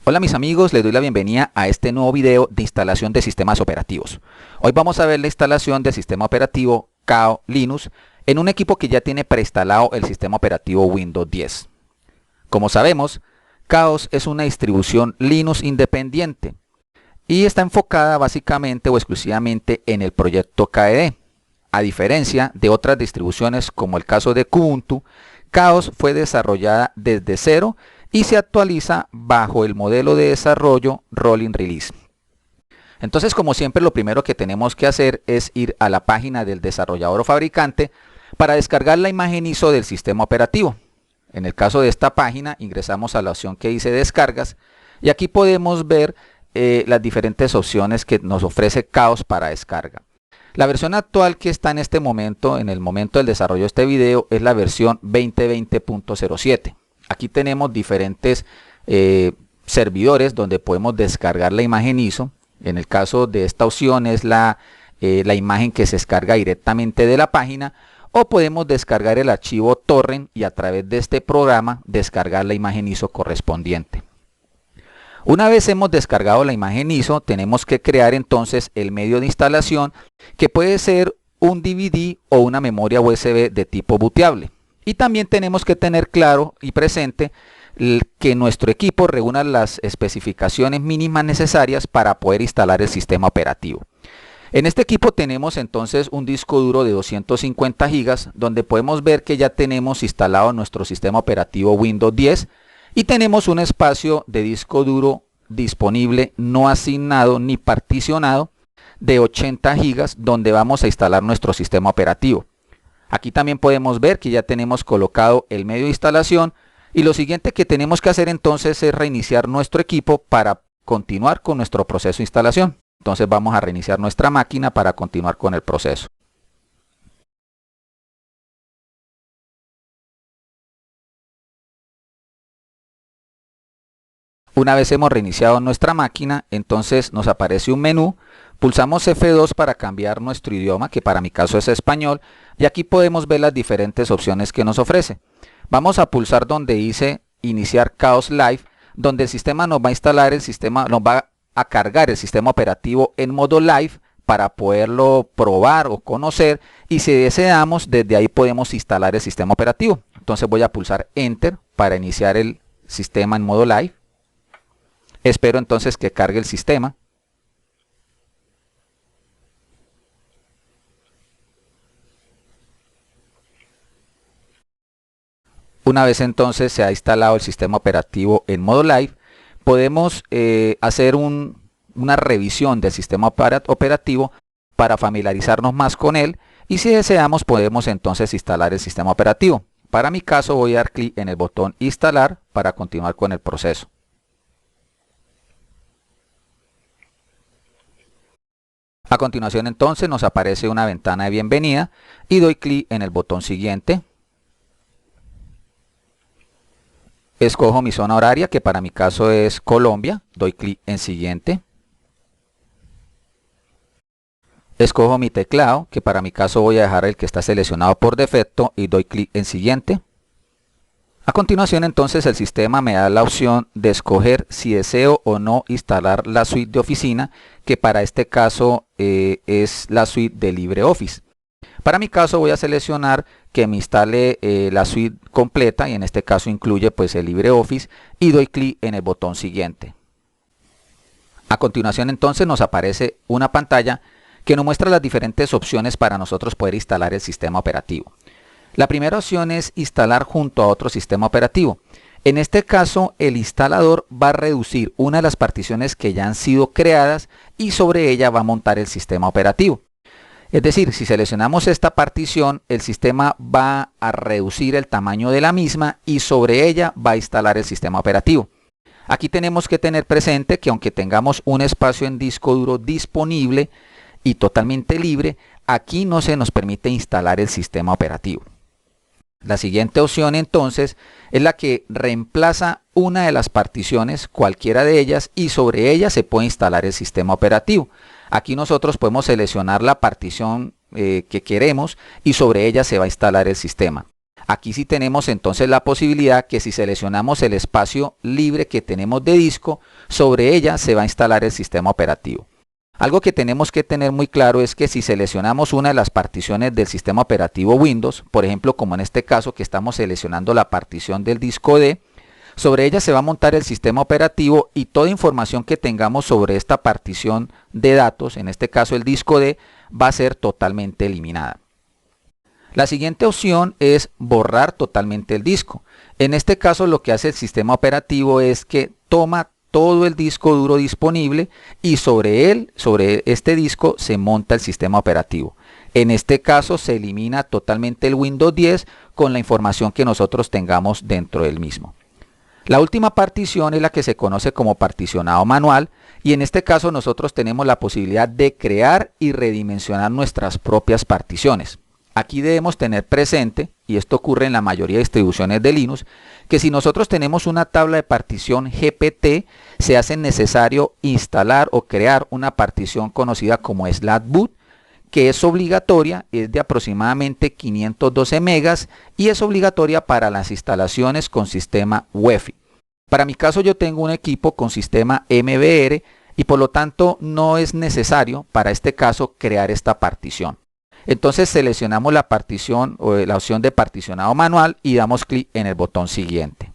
Hola mis amigos, les doy la bienvenida a este nuevo video de instalación de sistemas operativos. Hoy vamos a ver la instalación del sistema operativo KO Linux en un equipo que ya tiene preinstalado el sistema operativo Windows 10. Como sabemos, KOS es una distribución Linux independiente y está enfocada básicamente o exclusivamente en el proyecto KDE. A diferencia de otras distribuciones como el caso de Ubuntu, KOS fue desarrollada desde cero y se actualiza bajo el modelo de desarrollo Rolling Release. Entonces, como siempre, lo primero que tenemos que hacer es ir a la página del desarrollador o fabricante para descargar la imagen ISO del sistema operativo. En el caso de esta página, ingresamos a la opción que dice descargas y aquí podemos ver las diferentes opciones que nos ofrece KOS para descarga. La versión actual que está en este momento, en el momento del desarrollo de este video, es la versión 2020.07. Aquí tenemos diferentes servidores donde podemos descargar la imagen ISO. En el caso de esta opción es la imagen que se descarga directamente de la página, o podemos descargar el archivo torrent y a través de este programa descargar la imagen ISO correspondiente. Una vez hemos descargado la imagen ISO, tenemos que crear entonces el medio de instalación, que puede ser un DVD o una memoria USB de tipo booteable. Y también tenemos que tener claro y presente que nuestro equipo reúna las especificaciones mínimas necesarias para poder instalar el sistema operativo. En este equipo tenemos entonces un disco duro de 250 GB, donde podemos ver que ya tenemos instalado nuestro sistema operativo Windows 10 y tenemos un espacio de disco duro disponible no asignado ni particionado de 80 GB, donde vamos a instalar nuestro sistema operativo. Aquí también podemos ver que ya tenemos colocado el medio de instalación y lo siguiente que tenemos que hacer entonces es reiniciar nuestro equipo para continuar con nuestro proceso de instalación. Entonces vamos a reiniciar nuestra máquina para continuar con el proceso. Una vez hemos reiniciado nuestra máquina, entonces nos aparece un menú. Pulsamos F2 para cambiar nuestro idioma, que para mi caso es español, y aquí podemos ver las diferentes opciones que nos ofrece. Vamos a pulsar donde dice iniciar KOS Live, donde el sistema nos va a instalar nos va a cargar el sistema operativo en modo live para poderlo probar o conocer, y si deseamos desde ahí podemos instalar el sistema operativo. Entonces voy a pulsar Enter para iniciar el sistema en modo live. Espero entonces que cargue el sistema. Una vez entonces se ha instalado el sistema operativo en modo live, podemos hacer una revisión del sistema operativo para familiarizarnos más con él, y si deseamos podemos entonces instalar el sistema operativo. Para mi caso voy a dar clic en el botón instalar para continuar con el proceso. A continuación entonces nos aparece una ventana de bienvenida y doy clic en el botón siguiente. Escojo mi zona horaria, que para mi caso es Colombia, doy clic en siguiente. Escojo mi teclado, que para mi caso voy a dejar el que está seleccionado por defecto y doy clic en siguiente. A continuación entonces el sistema me da la opción de escoger si deseo o no instalar la suite de oficina, que para este caso es la suite de LibreOffice. Para mi caso voy a seleccionar que me instale la suite completa, y en este caso incluye pues el LibreOffice, y doy clic en el botón siguiente. A continuación entonces nos aparece una pantalla que nos muestra las diferentes opciones para nosotros poder instalar el sistema operativo. La primera opción es instalar junto a otro sistema operativo. En este caso el instalador va a reducir una de las particiones que ya han sido creadas y sobre ella va a montar el sistema operativo. Es decir, si seleccionamos esta partición, el sistema va a reducir el tamaño de la misma y sobre ella va a instalar el sistema operativo. Aquí tenemos que tener presente que aunque tengamos un espacio en disco duro disponible y totalmente libre, aquí no se nos permite instalar el sistema operativo. La siguiente opción entonces es la que reemplaza una de las particiones, cualquiera de ellas, y sobre ella se puede instalar el sistema operativo. Aquí nosotros podemos seleccionar la partición que queremos y sobre ella se va a instalar el sistema. Aquí sí tenemos entonces la posibilidad que si seleccionamos el espacio libre que tenemos de disco, sobre ella se va a instalar el sistema operativo. Algo que tenemos que tener muy claro es que si seleccionamos una de las particiones del sistema operativo Windows, por ejemplo como en este caso que estamos seleccionando la partición del disco D, sobre ella se va a montar el sistema operativo y toda información que tengamos sobre esta partición de datos, en este caso el disco D, va a ser totalmente eliminada. La siguiente opción es borrar totalmente el disco. En este caso lo que hace el sistema operativo es que toma todo el disco duro disponible y sobre él, sobre este disco, se monta el sistema operativo. En este caso se elimina totalmente el Windows 10 con la información que nosotros tengamos dentro del mismo. La última partición es la que se conoce como particionado manual y en este caso nosotros tenemos la posibilidad de crear y redimensionar nuestras propias particiones. Aquí debemos tener presente, y esto ocurre en la mayoría de distribuciones de Linux, que si nosotros tenemos una tabla de partición GPT, se hace necesario instalar o crear una partición conocida como /boot, que es obligatoria, es de aproximadamente 512 megas y es obligatoria para las instalaciones con sistema UEFI. Para mi caso yo tengo un equipo con sistema MBR y por lo tanto no es necesario para este caso crear esta partición. Entonces seleccionamos la partición o la opción de particionado manual y damos clic en el botón siguiente.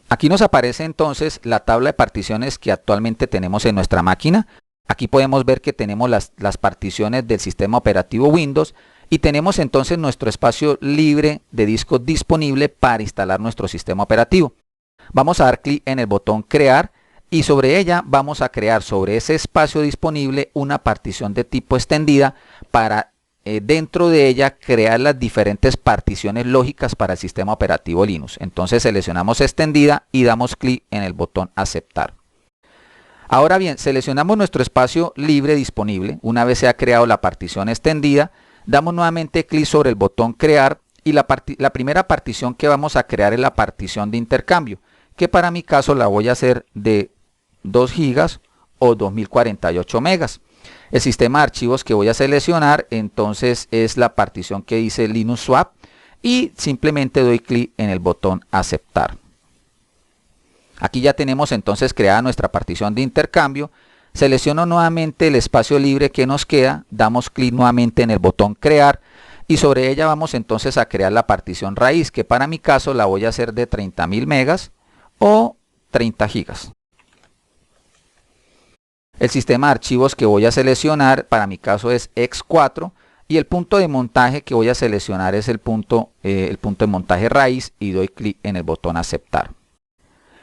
Aquí nos aparece entonces la tabla de particiones que actualmente tenemos en nuestra máquina. Aquí podemos ver que tenemos las particiones del sistema operativo Windows y tenemos entonces nuestro espacio libre de disco disponible para instalar nuestro sistema operativo. Vamos a dar clic en el botón crear y sobre ella vamos a crear sobre ese espacio disponible una partición de tipo extendida para dentro de ella crear las diferentes particiones lógicas para el sistema operativo Linux. Entonces seleccionamos extendida y damos clic en el botón aceptar. Ahora bien, seleccionamos nuestro espacio libre disponible. Una vez se ha creado la partición extendida, damos nuevamente clic sobre el botón crear y la primera partición que vamos a crear es la partición de intercambio, que para mi caso la voy a hacer de 2 gigas o 2048 megas. El sistema de archivos que voy a seleccionar entonces es la partición que dice Linux Swap y simplemente doy clic en el botón aceptar. Aquí ya tenemos entonces creada nuestra partición de intercambio. Selecciono nuevamente el espacio libre que nos queda, damos clic nuevamente en el botón crear y sobre ella vamos entonces a crear la partición raíz, que para mi caso la voy a hacer de 30.000 megas o 30 gigas. El sistema de archivos que voy a seleccionar para mi caso es X4 y el punto de montaje que voy a seleccionar es el punto de montaje raíz y doy clic en el botón aceptar.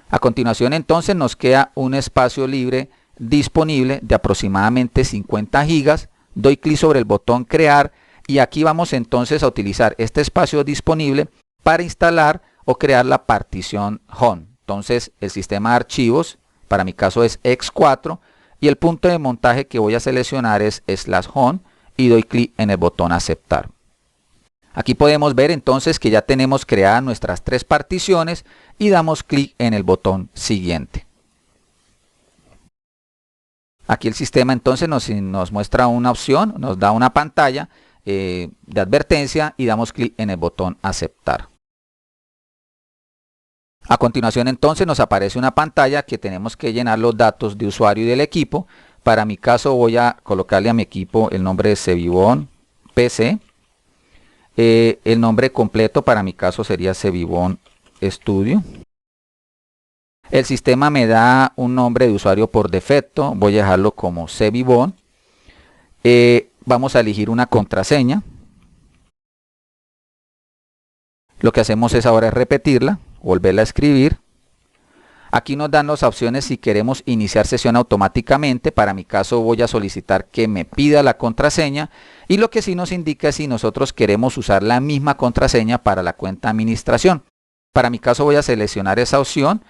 A continuación entonces nos queda un espacio libre disponible de aproximadamente 50 gigas, doy clic sobre el botón crear y aquí vamos entonces a utilizar este espacio disponible para instalar o crear la partición home. Entonces el sistema de archivos para mi caso es X4 y el punto de montaje que voy a seleccionar es /home y doy clic en el botón aceptar. Aquí podemos ver entonces que ya tenemos creadas nuestras 3 particiones y damos clic en el botón siguiente. Aquí el sistema entonces nos muestra una opción, nos da una pantalla de advertencia y damos clic en el botón aceptar. A continuación entonces nos aparece una pantalla que tenemos que llenar los datos de usuario y del equipo. Para mi caso voy a colocarle a mi equipo el nombre de Cevibon PC. El nombre completo para mi caso sería Cevibon Studio. El sistema me da un nombre de usuario por defecto, voy a dejarlo como Cevibon. Vamos a elegir una contraseña. Lo que hacemos es ahora repetirla, volverla a escribir. Aquí nos dan las opciones si queremos iniciar sesión automáticamente. Para mi caso voy a solicitar que me pida la contraseña y lo que sí nos indica es si nosotros queremos usar la misma contraseña para la cuenta de administración. Para mi caso voy a seleccionar esa opción,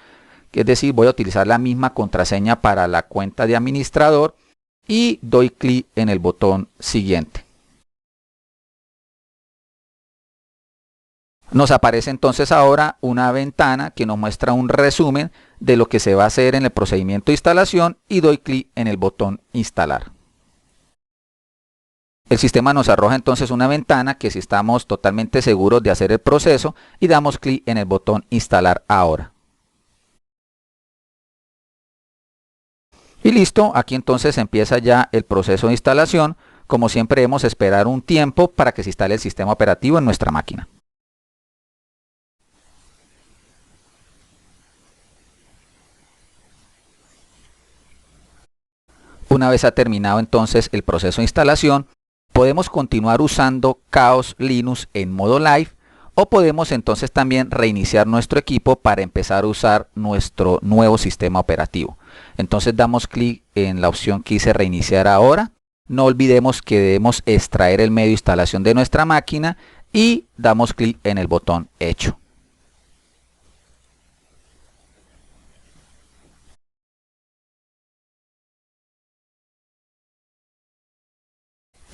es decir, voy a utilizar la misma contraseña para la cuenta de administrador y doy clic en el botón siguiente. Nos aparece entonces ahora una ventana que nos muestra un resumen de lo que se va a hacer en el procedimiento de instalación y doy clic en el botón instalar. El sistema nos arroja entonces una ventana que si estamos totalmente seguros de hacer el proceso y damos clic en el botón instalar ahora. Y listo, aquí entonces empieza ya el proceso de instalación. Como siempre debemos esperar un tiempo para que se instale el sistema operativo en nuestra máquina. Una vez ha terminado entonces el proceso de instalación, podemos continuar usando Chaos Linux en modo live o podemos entonces también reiniciar nuestro equipo para empezar a usar nuestro nuevo sistema operativo. Entonces damos clic en la opción que dice reiniciar ahora. No olvidemos que debemos extraer el medio de instalación de nuestra máquina y damos clic en el botón hecho.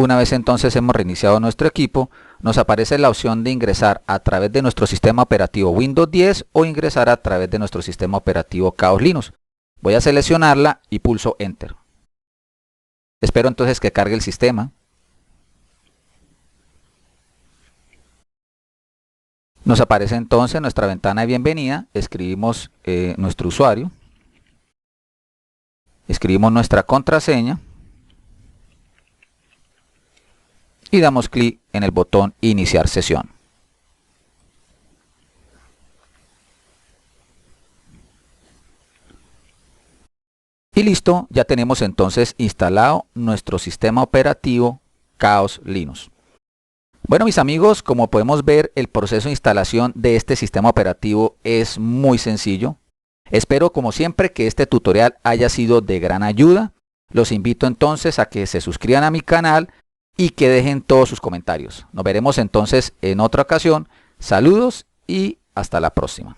Una vez entonces hemos reiniciado nuestro equipo, nos aparece la opción de ingresar a través de nuestro sistema operativo Windows 10 o ingresar a través de nuestro sistema operativo Chaos Linux. Voy a seleccionarla y pulso Enter. Espero entonces que cargue el sistema. Nos aparece entonces nuestra ventana de bienvenida. Escribimos nuestro usuario. Escribimos nuestra contraseña. Y damos clic en el botón Iniciar sesión. Y listo, ya tenemos entonces instalado nuestro sistema operativo Chaos Linux. Bueno mis amigos, como podemos ver, el proceso de instalación de este sistema operativo es muy sencillo. Espero como siempre que este tutorial haya sido de gran ayuda. Los invito entonces a que se suscriban a mi canal y que dejen todos sus comentarios. Nos veremos entonces en otra ocasión. Saludos y hasta la próxima.